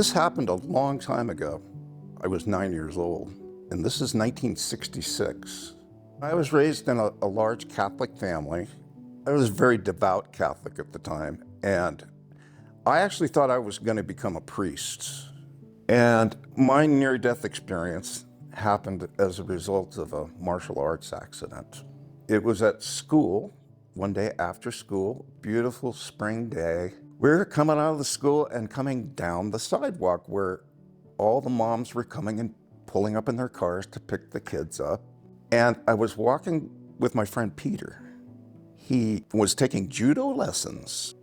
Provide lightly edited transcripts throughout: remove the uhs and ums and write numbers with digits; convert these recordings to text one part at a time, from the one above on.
This happened a long time ago. I was 9 years old, and this is 1966. I was raised in a large Catholic family. I was very devout Catholic at the time, and I actually thought I was going to become a priest. And my near-death experience happened as a result of a martial arts accident. It was at school, one day after school, beautiful spring day. We were coming out of the school and coming down the sidewalk where all the moms were coming and pulling up in their cars to pick the kids up. And I was walking with my friend Peter. He was taking judo lessons,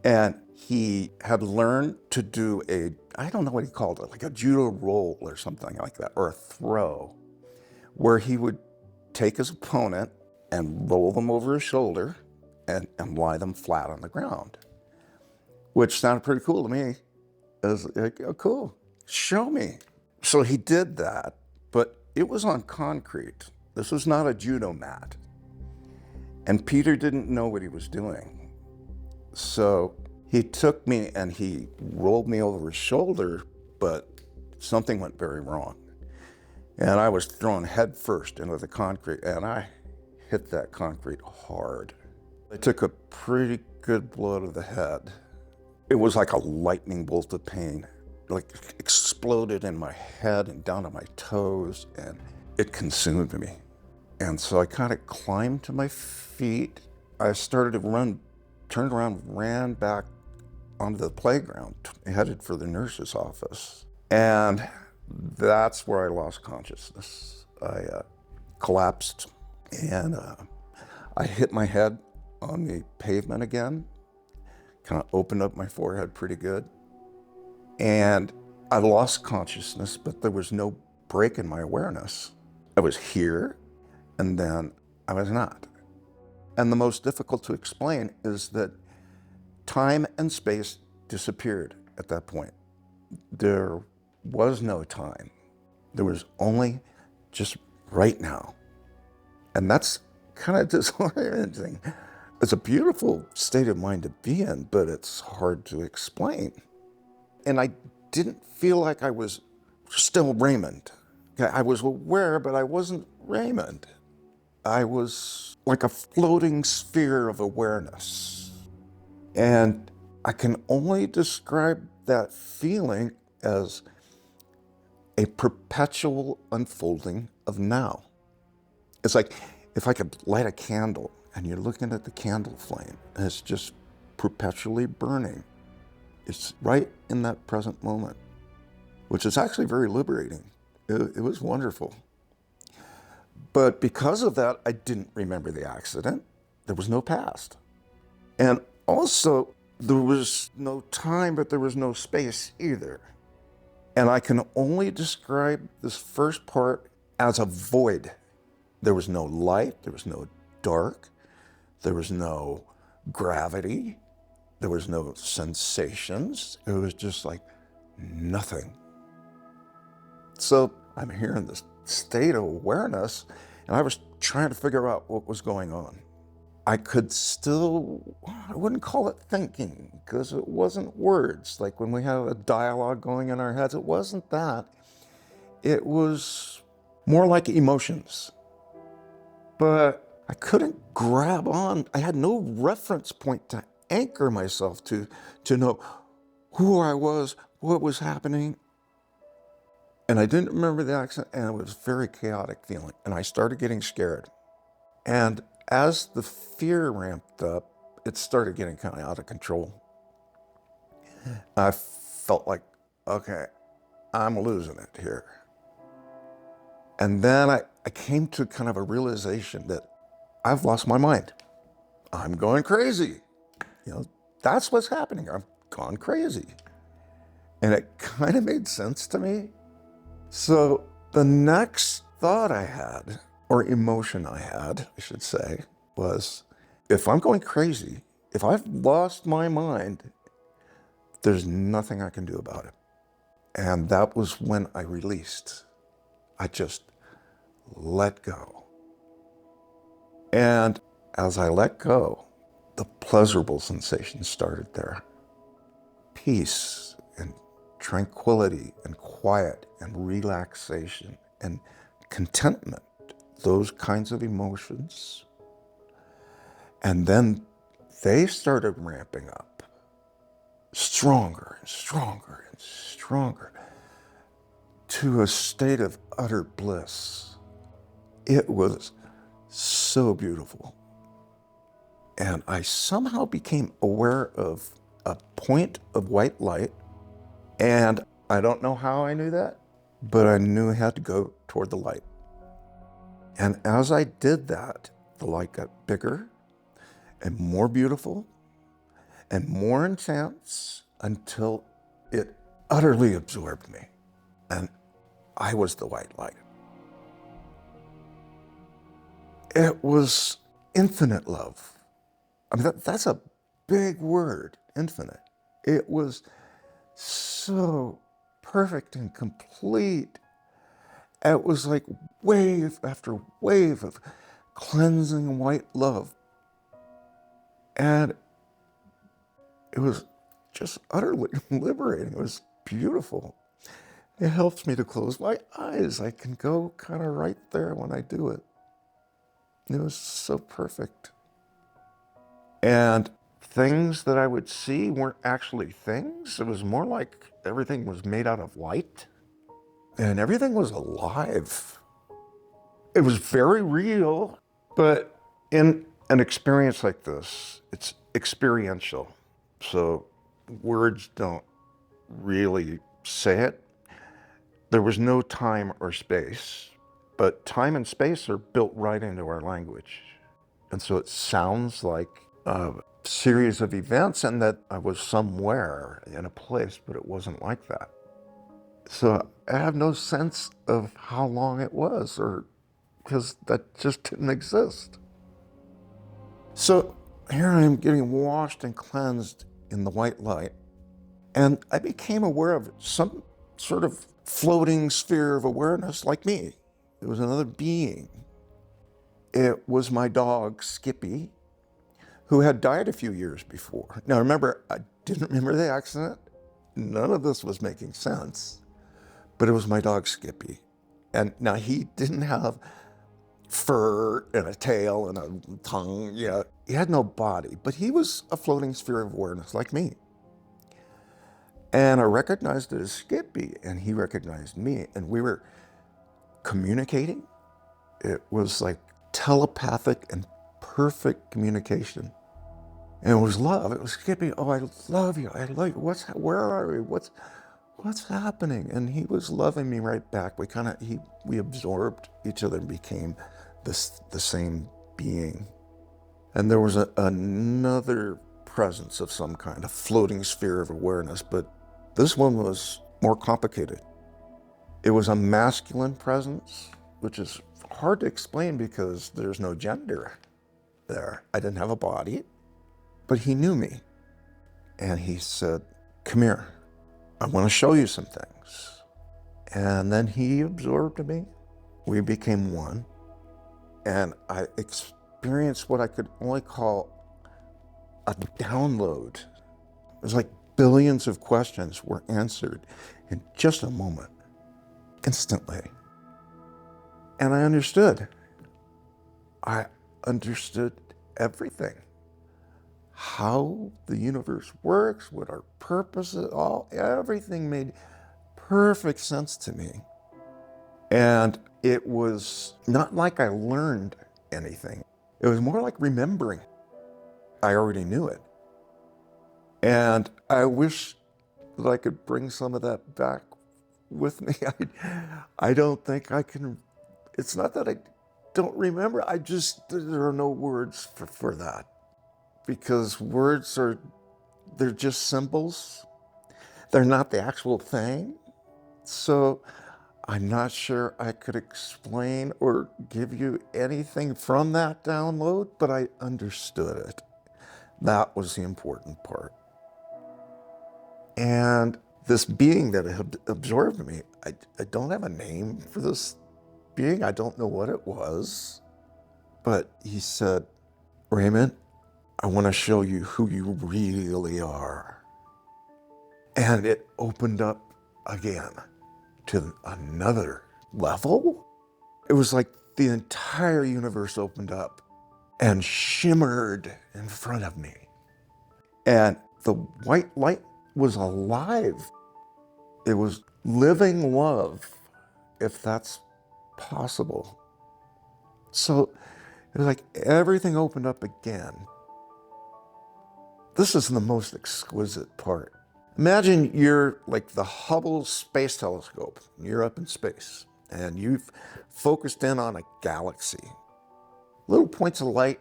and he had learned to do I don't know what he called it, like a judo roll or something like that, or a throw, where he would take his opponent and roll them over his shoulder and lie them flat on the ground, which sounded pretty cool to me. I was like, oh, cool, show me. So he did that, but it was on concrete. This was not a judo mat. And Peter didn't know what he was doing. So he took me and he rolled me over his shoulder, but something went very wrong. And I was thrown head first into the concrete, and I hit that concrete hard. I took a pretty good blow to the head. It was like a lightning bolt of pain, like exploded in my head and down to my toes, and it consumed me. And so I kind of climbed to my feet. I started to run, turned around, ran back onto the playground, headed for the nurse's office. And that's where I lost consciousness. I collapsed, and I hit my head on the pavement again, kind of opened up my forehead pretty good. And I lost consciousness, but there was no break in my awareness. I was here, and then I was not. And the most difficult to explain is that time and space disappeared at that point. There was no time. There was only just right now. And that's kind of disorienting. It's a beautiful state of mind to be in, but it's hard to explain. And I didn't feel like I was still Raymond. I was aware, but I wasn't Raymond. I was like a floating sphere of awareness. And I can only describe that feeling as a perpetual unfolding of now. It's like if I could light a candle and you're looking at the candle flame and it's just perpetually burning. It's right in that present moment, which is actually very liberating. It was wonderful. But because of that, I didn't remember the accident. There was no past. And also, there was no time, but there was no space either. And I can only describe this first part as a void. There was no light, there was no dark, there was no gravity, there was no sensations. It was just like nothing. So I'm here in this state of awareness, and I was trying to figure out what was going on. I could still, I wouldn't call it thinking, because it wasn't words. Like when we have a dialogue going in our heads, it wasn't that. It was more like emotions. But I couldn't grab on. I had no reference point to anchor myself to know who I was, what was happening. And I didn't remember the accident, and it was a very chaotic feeling. And I started getting scared. And as the fear ramped up, it started getting kind of out of control. I felt like, okay, I'm losing it here. And then I came to kind of a realization that I've lost my mind. I'm going crazy. That's what's happening. I've gone crazy. And it kind of made sense to me. So the next thought I had, or emotion I had, I should say, was if I'm going crazy, if I've lost my mind, there's nothing I can do about it. And that was when I released. I just let go. And as I let go, the pleasurable sensations started there. Peace and tranquility and quiet and relaxation and contentment, those kinds of emotions. And then they started ramping up stronger and stronger and stronger to a state of utter bliss. It was so beautiful. And I somehow became aware of a point of white light. And I don't know how I knew that, but I knew I had to go toward the light. And as I did that, the light got bigger and more beautiful and more intense until it utterly absorbed me. And I was the white light. It was infinite love. I mean, that's a big word, infinite. It was so perfect and complete. It was like wave after wave of cleansing white love. And it was just utterly liberating. It was beautiful. It helps me to close my eyes. I can go kind of right there when I do it. It was so perfect. And things that I would see weren't actually things. It was more like everything was made out of light and everything was alive. It was very real, but in an experience like this, it's experiential. So words don't really say it. There was no time or space, but time and space are built right into our language. And so it sounds like a series of events and that I was somewhere in a place, but it wasn't like that. So I have no sense of how long it was, or because that just didn't exist. So here I am getting washed and cleansed in the white light, and I became aware of some sort of floating sphere of awareness like me. It was another being. It was my dog, Skippy, who had died a few years before. Now remember, I didn't remember the accident. None of this was making sense, but it was my dog, Skippy. And now he didn't have fur and a tail and a tongue. Yeah, he had no body, but he was a floating sphere of awareness like me. And I recognized it as Skippy, and he recognized me, and we were communicating. It was like telepathic and perfect communication. And it was love. It was Skippy. Oh, I love you. I love you. Where are we? What's happening? And he was loving me right back. We absorbed each other and became the same being. And there was another presence of some kind, a floating sphere of awareness, but this one was more complicated. It was a masculine presence, which is hard to explain because there's no gender there. I didn't have a body, but he knew me. And he said, "Come here, I want to show you some things." And then he absorbed me. We became one. And I experienced what I could only call a download. It was like billions of questions were answered in just a moment, instantly. And I understood. I understood everything. How the universe works, what our purpose is, everything made perfect sense to me. And it was not like I learned anything. It was more like remembering. I already knew it. And I wish that I could bring some of that back with me. I don't think I can. It's not that I don't remember. There are no words for that. Because words they're just symbols. They're not the actual thing. So I'm not sure I could explain or give you anything from that download, but I understood it. That was the important part. And this being that had absorbed me, I don't have a name for this being. I don't know what it was, but he said, "Raymond, I want to show you who you really are." And it opened up again to another level. It was like the entire universe opened up and shimmered in front of me. And the white light was alive. It was living love, if that's possible. So it was like everything opened up again. This is the most exquisite part. Imagine you're like the Hubble Space Telescope. You're up in space and you've focused in on a galaxy. Little points of light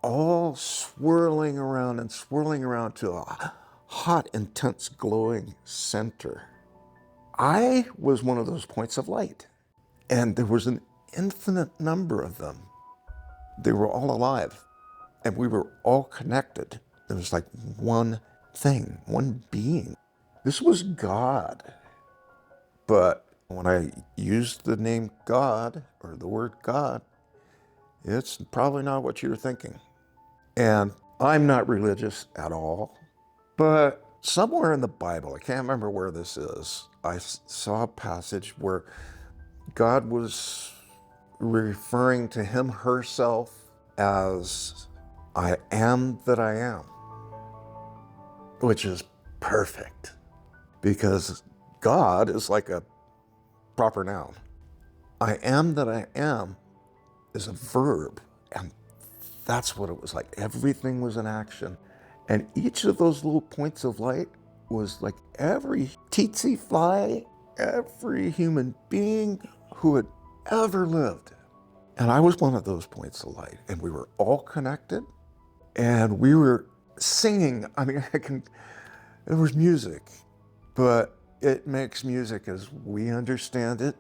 all swirling around to a hot, intense, glowing center. I was one of those points of light, and there was an infinite number of them. They were all alive, and we were all connected. It was like one thing, one being. This was God. But when I used the name God, or the word God, it's probably not what you're thinking. And I'm not religious at all, but somewhere in the Bible, I can't remember where this is, I saw a passage where God was referring to him, herself, as I am that I am, which is perfect because God is like a proper noun. I am that I am is a verb, and that's what it was like. Everything was in action. And each of those little points of light was like every tsetse fly, every human being who had ever lived. And I was one of those points of light. And we were all connected. And we were singing. I mean, there was music. But it makes music, as we understand it,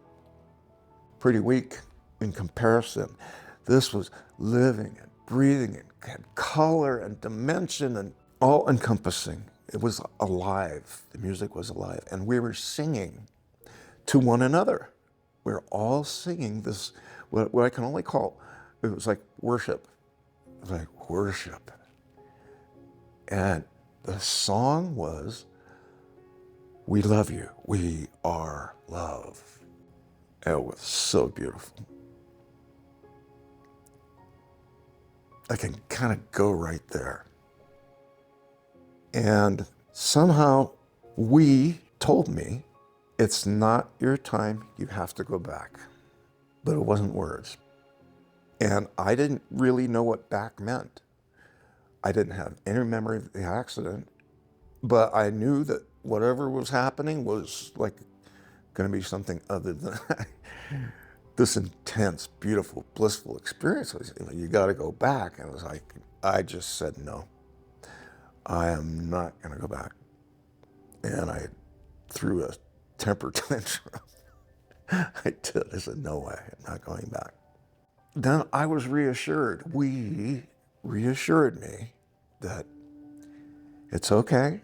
pretty weak in comparison. This was living and breathing and had color and dimension and all encompassing. It was alive. The music was alive. And we were singing to one another. We were all singing this, what I can only call, it was like worship. It was like worship. And the song was, "We love you. We are love." It was so beautiful. I can kind of go right there. And somehow we told me, it's not your time, you have to go back. But it wasn't words. And I didn't really know what back meant. I didn't have any memory of the accident, but I knew that whatever was happening was like going to be something other than this intense, beautiful, blissful experience. You got to go back. And it was like, I just said, no, I am not going to go back. And I threw a temper tantrum. I did. I said, no way, I'm not going back. Then I was reassured. We reassured me that it's okay.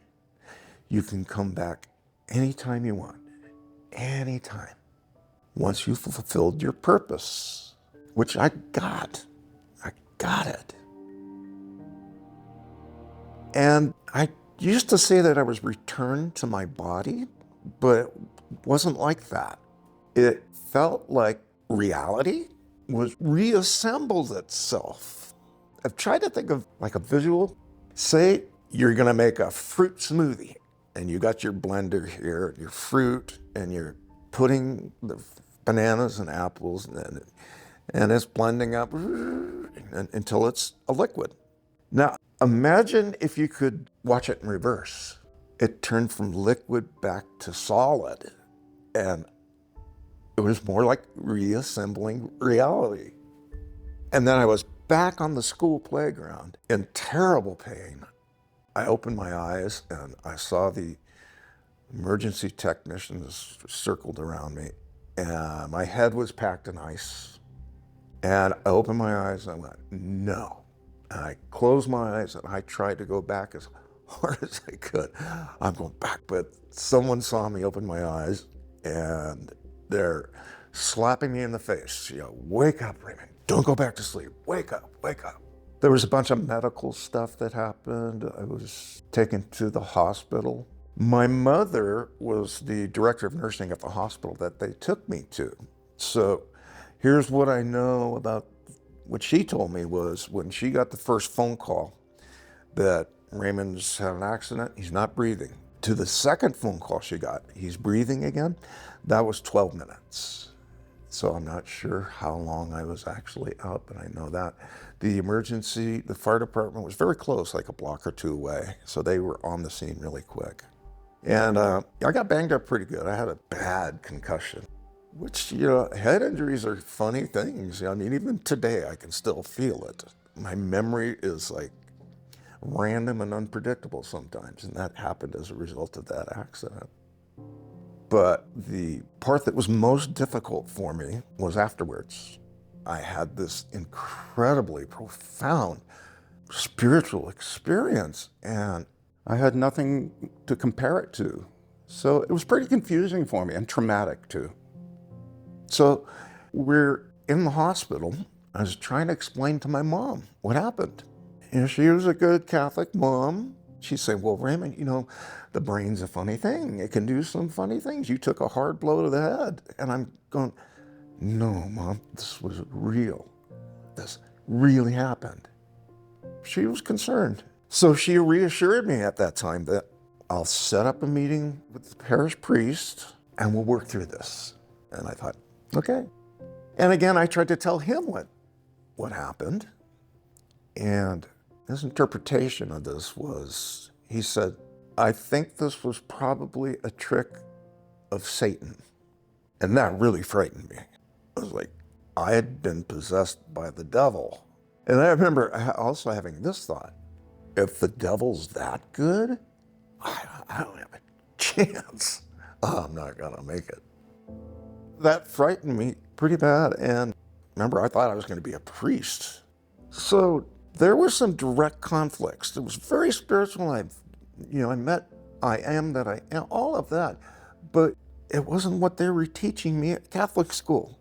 You can come back anytime you want, anytime. Once you've fulfilled your purpose, which I got it. And I used to say that I was returned to my body, but it wasn't like that. It felt like reality was reassembled itself. I've tried to think of like a visual. Say you're gonna make a fruit smoothie and you got your blender here, your fruit, and you're putting the bananas and apples and it's blending up until it's a liquid. Now, imagine if you could watch it in reverse. It turned from liquid back to solid, and it was more like reassembling reality. And then I was back on the school playground in terrible pain. I opened my eyes and I saw the emergency technicians circled around me, and my head was packed in ice. And I opened my eyes and I went, no. And I closed my eyes and I tried to go back as hard as I could. I'm going back, but someone saw me open my eyes and they're slapping me in the face. Wake up, Raymond. Don't go back to sleep. Wake up, wake up. There was a bunch of medical stuff that happened. I was taken to the hospital. My mother was the director of nursing at the hospital that they took me to. So here's what I know about what she told me was when she got the first phone call that Raymond's had an accident, he's not breathing. To the second phone call she got, he's breathing again, that was 12 minutes. So I'm not sure how long I was actually out, but I know that. The fire department was very close, like a block or two away. So they were on the scene really quick. And I got banged up pretty good. I had a bad concussion, which, head injuries are funny things. I mean, even today I can still feel it. My memory is like random and unpredictable sometimes, and that happened as a result of that accident. But the part that was most difficult for me was afterwards. I had this incredibly profound spiritual experience, and I had nothing to compare it to. So it was pretty confusing for me and traumatic too. So we're in the hospital. I was trying to explain to my mom what happened. She was a good Catholic mom. She'd say, well, Raymond, the brain's a funny thing. It can do some funny things. You took a hard blow to the head. And I'm going, no, Mom, this was real. This really happened. She was concerned. So she reassured me at that time that I'll set up a meeting with the parish priest and we'll work through this. And I thought, okay. And again, I tried to tell him what happened. And his interpretation of this was, he said, I think this was probably a trick of Satan. And that really frightened me. I was like, I had been possessed by the devil. And I remember also having this thought, if the devil's that good, I don't have a chance. I'm not gonna make it. That frightened me pretty bad. And remember, I thought I was gonna be a priest. So there were some direct conflicts. It was very spiritual. I met I am that I am, all of that. But it wasn't what they were teaching me at Catholic school.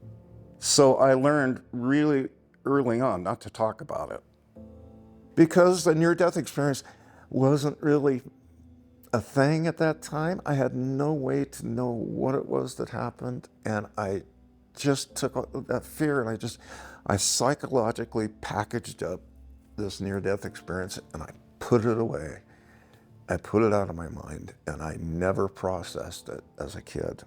So I learned really early on not to talk about it because the near-death experience wasn't really a thing at that time. I had no way to know what it was that happened. And I just took that fear and I psychologically packaged up this near-death experience and I put it away. I put it out of my mind and I never processed it as a kid.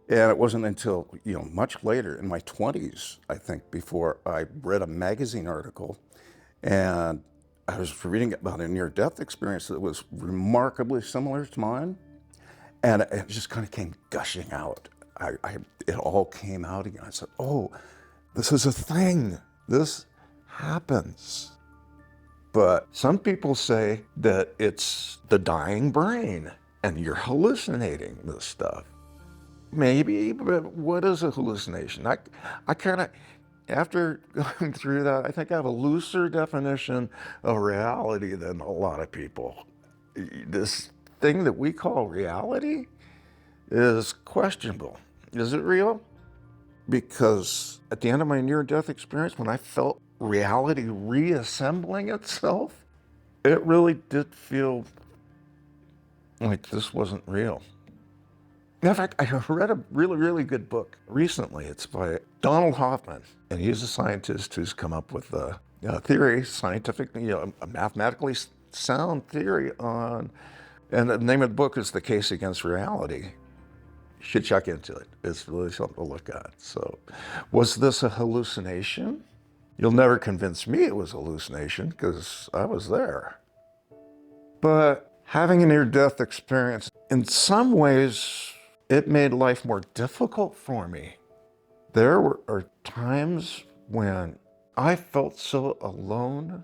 And it wasn't until, much later in my 20s, I think, before I read a magazine article and I was reading about a near-death experience that was remarkably similar to mine. And it just kind of came gushing out. It all came out again. I said, oh, this is a thing. This happens. But some people say that it's the dying brain and you're hallucinating this stuff. Maybe, but what is a hallucination? I kind of, after going through that, I think I have a looser definition of reality than a lot of people. This thing that we call reality is questionable. Is it real? Because at the end of my near-death experience, when I felt reality reassembling itself, it really did feel like this wasn't real. In fact, I read a really, really good book recently. It's by Donald Hoffman, and he's a scientist who's come up with a theory, a mathematically sound theory on, and the name of the book is The Case Against Reality. You should check into it. It's really something to look at. So, was this a hallucination? You'll never convince me it was a hallucination because I was there. But having a near-death experience, in some ways, it made life more difficult for me. There are times when I felt so alone.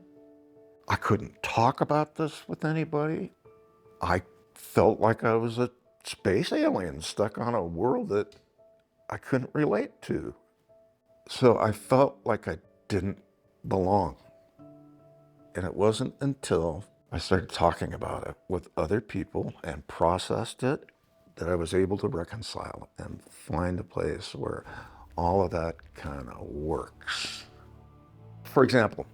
I couldn't talk about this with anybody. I felt like I was a space alien stuck on a world that I couldn't relate to. So I felt like I didn't belong. And it wasn't until I started talking about it with other people and processed it that I was able to reconcile and find a place where all of that kind of works. For example,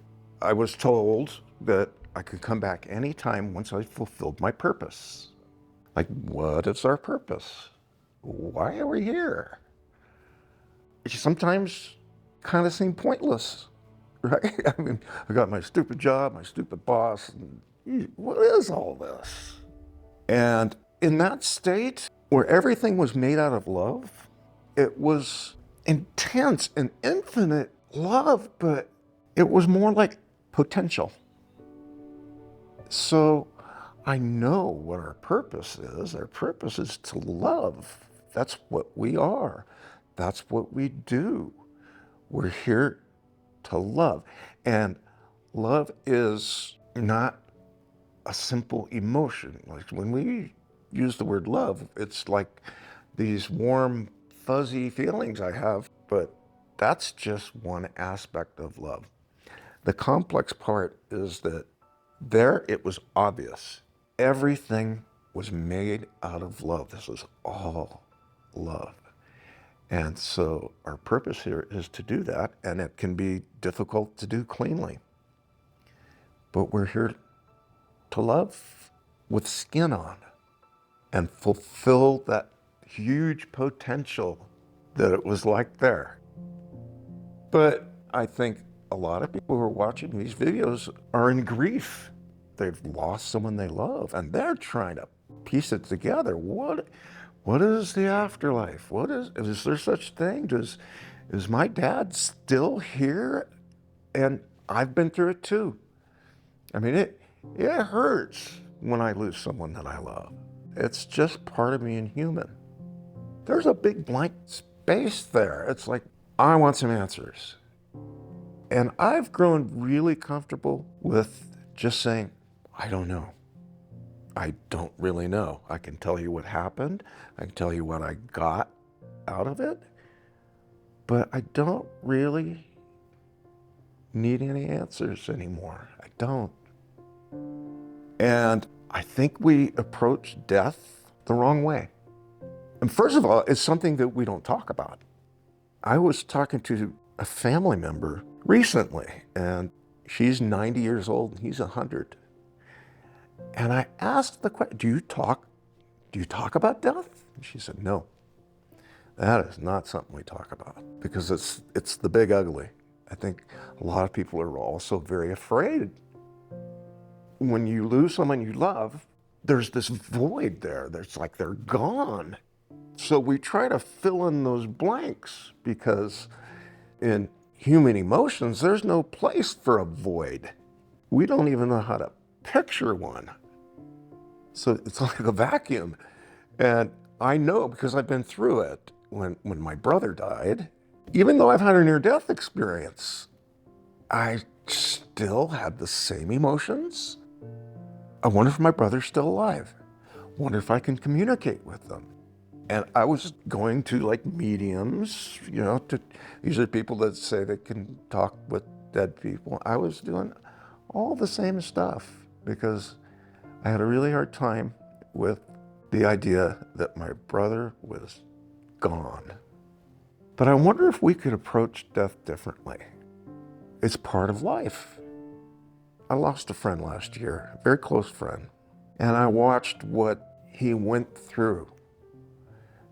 I was told that I could come back anytime once I fulfilled my purpose. Like, what is our purpose? Why are we here? It sometimes kind of seem pointless, right? I mean, I got my stupid job, my stupid boss, and what is all this? And in that state where everything was made out of love, it was intense and infinite love, but it was more like potential. So I know what our purpose is. Our purpose is to love. That's what we are. That's what we do. We're here to love. And love is not a simple emotion. Like when we use the word love, it's like these warm, fuzzy feelings I have, but that's just one aspect of love. The complex part is that there it was obvious. Everything was made out of love. This was all love. And so our purpose here is to do that, and it can be difficult to do cleanly. But we're here to love with skin on and fulfill that huge potential that it was like there. But I think a lot of people who are watching these videos are in grief. They've lost someone they love, and they're trying to piece it together. What is the afterlife? Is there such thing? Is my dad still here? And I've been through it too. I mean, it hurts when I lose someone that I love. It's just part of being human. There's a big blank space there. It's like, I want some answers. And I've grown really comfortable with just saying, I don't know. I don't really know. I can tell you what happened. I can tell you what I got out of it. But I don't really need any answers anymore. I don't. And I think we approach death the wrong way. And first of all, it's something that we don't talk about. I was talking to a family member recently, and she's 90 years old and he's 100. And I asked the question, do you talk about death? And she said, no, that is not something we talk about because it's the big ugly. I think a lot of people are also very afraid. When you lose someone you love, there's this void there. There's like they're gone. So we try to fill in those blanks because in human emotions, there's no place for a void. We don't even know how to picture one. So it's like a vacuum. And I know because I've been through it. When my brother died, even though I've had a near-death experience, I still had the same emotions. I wonder if my brother's still alive. Wonder if I can communicate with them. And I was going to like mediums, these are people that say they can talk with dead people. I was doing all the same stuff because I had a really hard time with the idea that my brother was gone. But I wonder if we could approach death differently. It's part of life. I lost a friend last year, a very close friend, and I watched what he went through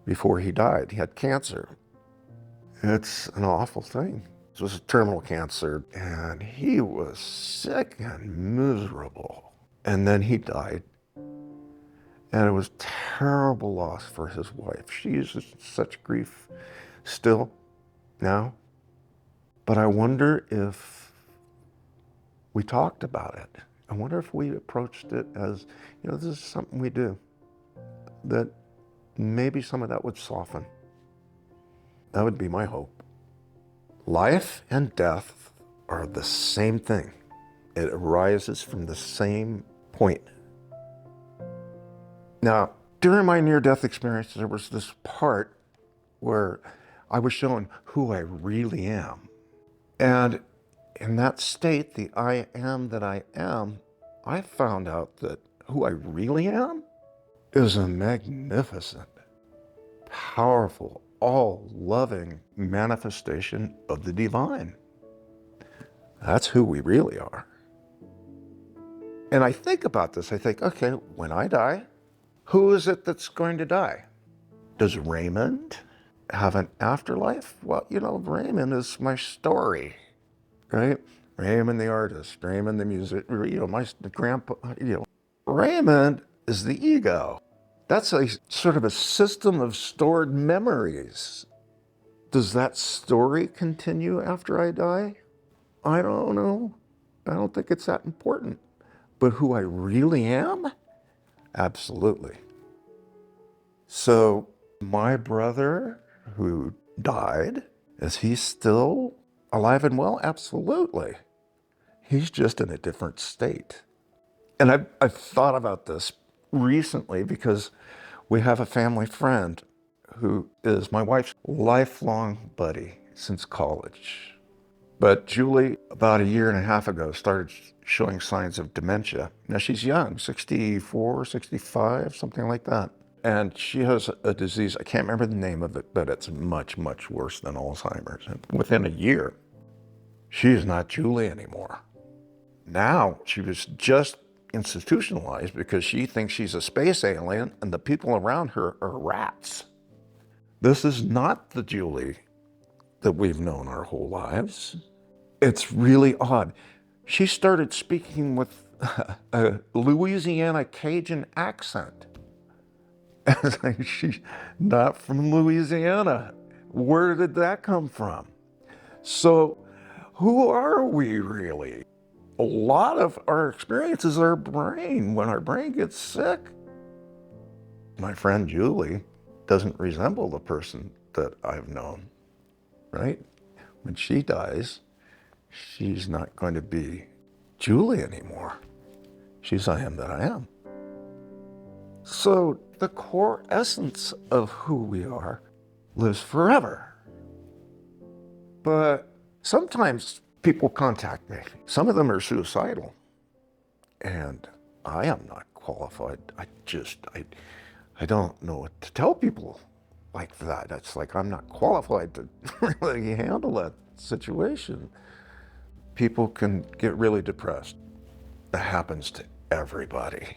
before he died. He had cancer. It's an awful thing. It was a terminal cancer, and he was sick and miserable. And then he died. And it was terrible loss for his wife. She is in such grief still now. But I wonder if we talked about it. I wonder if we approached it as, this is something we do. That maybe some of that would soften. That would be my hope. Life and death are the same thing. It arises from the same point. Now, during my near-death experience, there was this part where I was shown who I really am. And in that state, the I am that I am, I found out that who I really am is a magnificent, powerful, all-loving manifestation of the divine. That's who we really are. And I think about this, I think, okay, when I die, Who is it that's going to die? Does Raymond have an afterlife? Well, Raymond is my story, right? Raymond the artist, Raymond the music, my grandpa, Raymond is the ego. That's a sort of a system of stored memories. Does that story continue after I die? I don't know. I don't think it's that important. But who I really am? Absolutely. So my brother who died, is he still alive and well? Absolutely. He's just in a different state. And I've thought about this recently because we have a family friend who is my wife's lifelong buddy since college. But Julie, about a year and a half ago, started showing signs of dementia. Now she's young, 64, 65, something like that. And she has a disease, I can't remember the name of it, but it's much, much worse than Alzheimer's. And within a year, she is not Julie anymore. Now she was just institutionalized because she thinks she's a space alien and the people around her are rats. This is not the Julie that we've known our whole lives. It's really odd. She started speaking with a Louisiana Cajun accent. It's like, she's not from Louisiana. Where did that come from? So who are we really? A lot of our experiences are our brain. When our brain gets sick, my friend Julie doesn't resemble the person that I've known, right? When she dies, she's not going to be Julie anymore. She's I am that I am. So the core essence of who we are lives forever. But sometimes people contact me. Some of them are suicidal. And I am not qualified. I don't know what to tell people like that. It's like I'm not qualified to really handle that situation. People can get really depressed. That happens to everybody.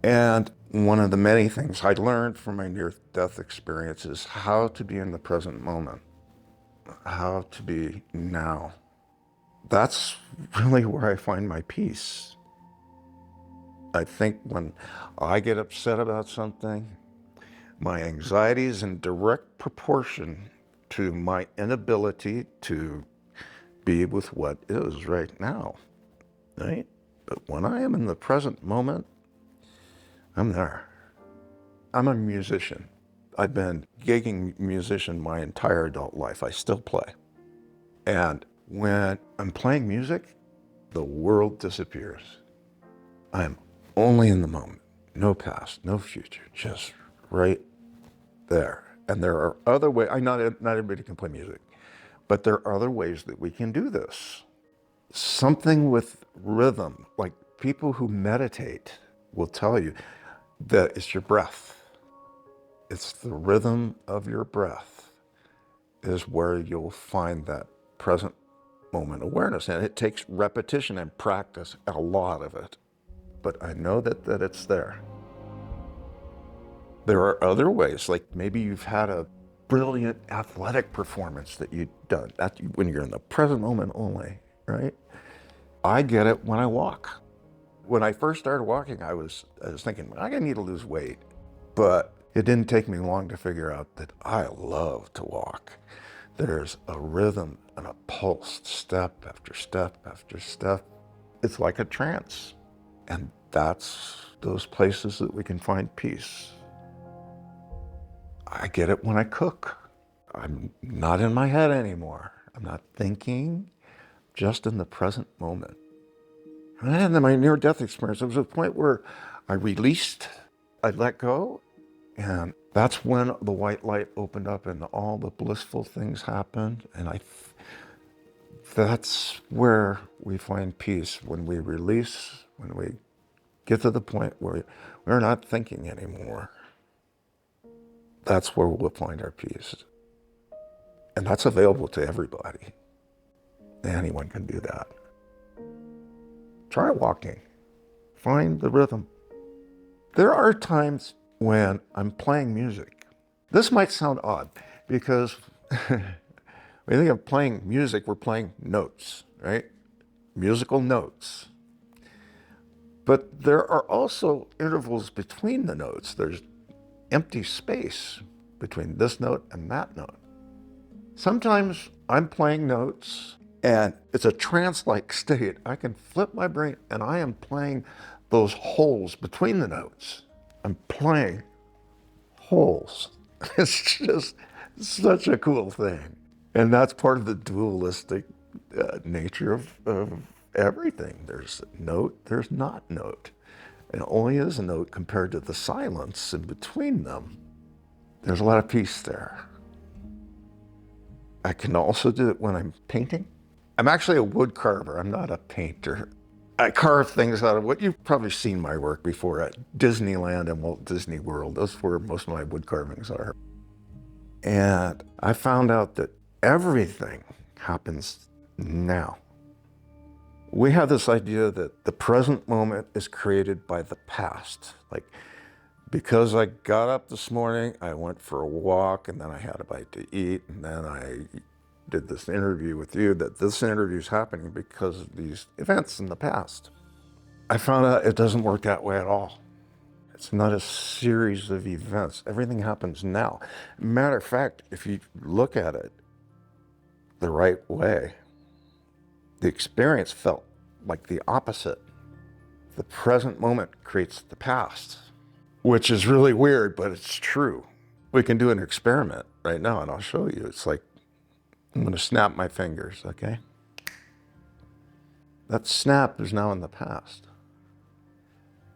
And one of the many things I learned from my near-death experience is how to be in the present moment, how to be now. That's really where I find my peace. I think when I get upset about something, my anxiety is in direct proportion to my inability to be with what is right now, right? But when I am in the present moment, I'm there. I'm a musician. I've been gigging musician my entire adult life. I still play. And when I'm playing music, the world disappears. I'm only in the moment. No past, no future, just right there. And there are other ways, not everybody can play music, but there are other ways that we can do this. Something with rhythm, like people who meditate will tell you that it's your breath. It's the rhythm of your breath is where you'll find that present moment awareness. And it takes repetition and practice, a lot of it. But I know that it's there. There are other ways, like maybe you've had a brilliant athletic performance that you've done. That's when you're in the present moment only, right? I get it when I walk. When I first started walking, I was thinking, I'm gonna need to lose weight. But it didn't take me long to figure out that I love to walk. There's a rhythm and a pulse, step after step after step. It's like a trance. And that's those places that we can find peace. I get it when I cook. I'm not in my head anymore. I'm not thinking, just in the present moment. And in my near-death experience, there was a point where I released, I let go, and that's when the white light opened up and all the blissful things happened. And that's where we find peace, when we release, when we get to the point where we're not thinking anymore. That's where we'll find our peace. And that's available to everybody. Anyone can do that. Try walking. Find the rhythm. There are times when I'm playing music. This might sound odd because when you think of playing music, we're playing notes, right? Musical notes. But there are also intervals between the notes. There's empty space between this note and that note. Sometimes I'm playing notes and it's a trance-like state. I can flip my brain and I am playing those holes between the notes. I'm playing holes. It's just such a cool thing. And that's part of the dualistic nature of everything. There's note, there's not note. It only is a note compared to the silence in between them. There's a lot of peace there. I can also do it when I'm painting. I'm actually a wood carver. I'm not a painter. I carve things out of what you've probably seen my work before at Disneyland and Walt Disney World. Those are where most of my wood carvings are. And I found out that everything happens now. We have this idea that the present moment is created by the past. Like, because I got up this morning, I went for a walk, and then I had a bite to eat, and then I did this interview with you, that this interview is happening because of these events in the past. I found out it doesn't work that way at all. It's not a series of events. Everything happens now. Matter of fact, if you look at it the right way, the experience felt like the opposite. The present moment creates the past, which is really weird, but it's true. We can do an experiment right now, and I'll show you. It's like, I'm going to snap my fingers, okay? That snap is now in the past,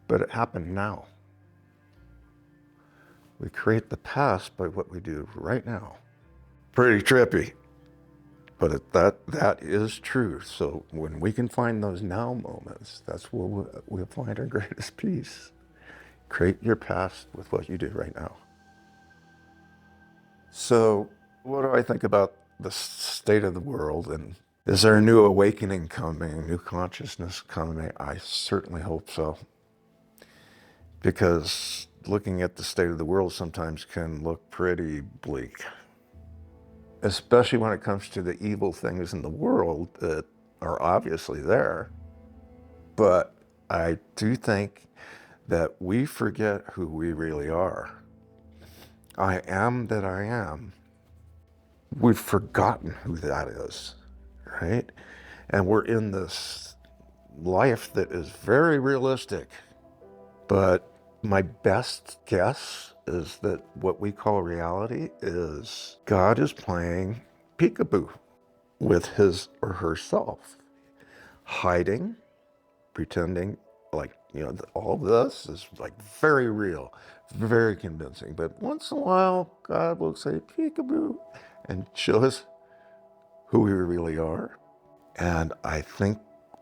but it happened now. We create the past by what we do right now. Pretty trippy, but that is true. So when we can find those now moments, that's where we'll find our greatest peace. Create your past with what you do right now. So what do I think about the state of the world, and is there a new awakening coming, a new consciousness coming? I certainly hope so. Because looking at the state of the world sometimes can look pretty bleak, especially when it comes to the evil things in the world that are obviously there. But I do think that we forget who we really are. I am that I am. We've forgotten who that is, right? And we're in this life that is very realistic. But my best guess is that what we call reality is God is playing peekaboo with his or herself, hiding, pretending like, all of this is like very real, very convincing. But once in a while, God will say peekaboo and show us who we really are. And I think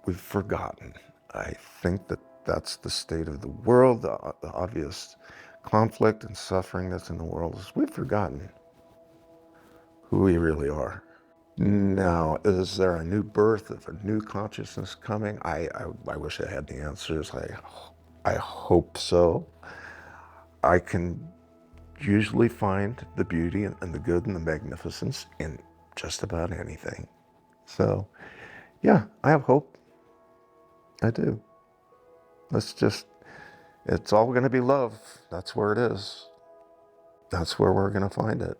we've forgotten. I think that that's the state of the world, the obvious conflict and suffering that's in the world, is we've forgotten who we really are. Now, is there a new birth of a new consciousness coming? I wish I had the answers. I hope so. I can usually find the beauty and the good and the magnificence in just about anything. So, yeah, I have hope. I do. It's all going to be love. That's where it is. That's where we're going to find it.